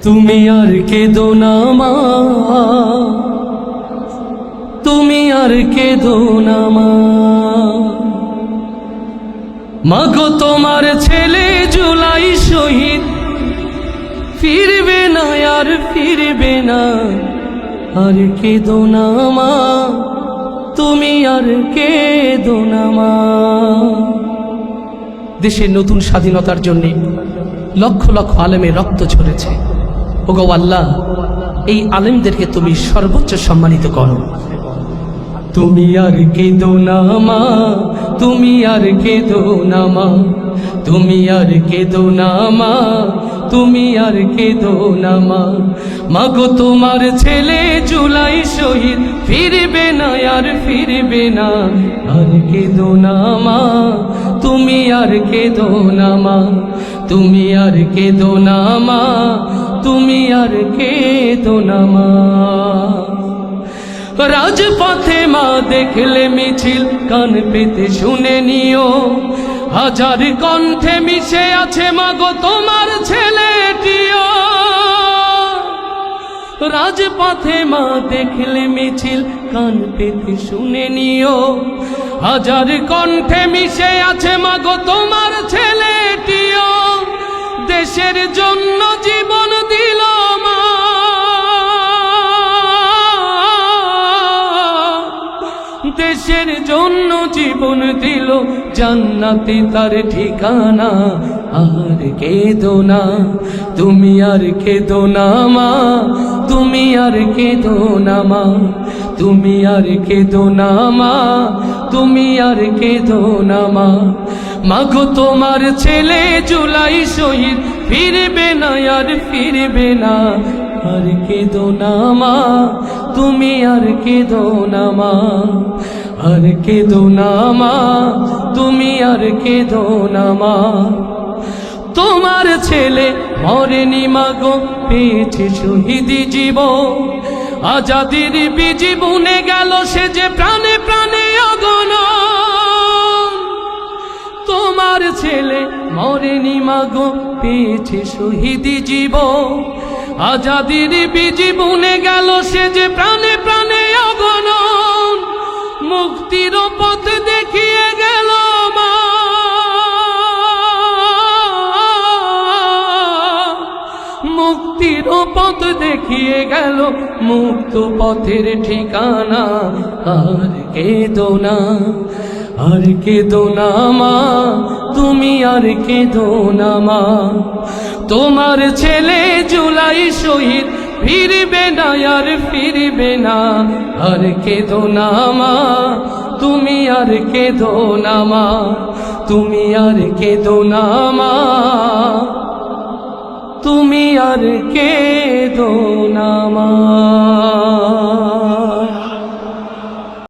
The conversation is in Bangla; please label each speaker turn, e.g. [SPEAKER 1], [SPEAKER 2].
[SPEAKER 1] তুমি আর কেঁদো না মা, তুমি আর কেঁদো না মা। মাগো তোমার ছেলে জুলাই শহীদ, ফিরবে না আর ফিরবে না, আর কেঁদো না মা, তুমি আর কেঁদো না মা। দেশের নতুন স্বাধীনতার জন্য লক্ষ লক্ষ আলেমের রক্ত ঝরেছে। ওগো আল্লাহ, এই আলেমদেরকে তুমি সর্বোচ্চ সম্মানিত করো। তুমি আর কেঁদো না মা, তুমি আর কেঁদো না মা, তুমি আর কেঁদো না মা, তুমি আর কেঁদো না মা। মাগো তোমার ছেলে জুলাই শহীদ, ফিরবে না আর ফিরবে না, আর কেঁদো না মা, তুমি আর কেঁদো না মা, তুমি আর কেঁদো না মা, তুমি আর কেঁদো না মা। রাজপথে মা দেখলে মিছিল, কান পেতে শুনে নিও, হাজার কণ্ঠে মিশে আছে মাগো তোমার ছেলেটিও। রাজপথে মা দেখলে মিছিল, কান পেতে শুনে নিও, হাজার কণ্ঠে মিশে আছে মাগো তোমার ছেলেটিও। দেশের জন্য জীবন দিল মা, দেশের জন্য জীবন দিল, জান্নাতে তার ঠিকানা। আর কেঁদো না, তুমি আর কেঁদো না মা, তুমি আর কেঁদো না মা, তুমি আর কেঁদো না মা, তুমি আর কেঁদো না মা। মাগো তোমার ছেলে জুলাই শহীদ, ফিরবে না আর ফিরবে না, আর কেঁদো না মা, তুমি আর কেঁদো না মা, আর কেঁদো না মা, তুমি আর কেঁদো না মা। তোমার ছেলে মরেনি মাগো, পেয়েছে শহীদি জীবন, আজাদির বীজ বুনে গেল সে যে প্রাণে প্রাণে অগণ। তোমার ছেলে মরেনি মাগো, পেয়েছে শহীদি জীবন, আজাদির বীজ বুনে গেল সে যে প্রাণে প্রাণে অগণ। মুক্তির পথ দেখিয়ে গেল মা, মুক্তির পথ দেখিয়ে গেল, মুক্ত পথের ঠিকানা। আর কেঁদো না, আর কেঁদো না মা, তুমি আর কেঁদো না মা। তোমার ছেলে জুলাই শহীদ, ফিরবে না আর ফিরবে না, আর কেঁদো না মা, তুমি আর কেঁদো না মা, তুমি আর কেঁদো না মা, তুমি আর কে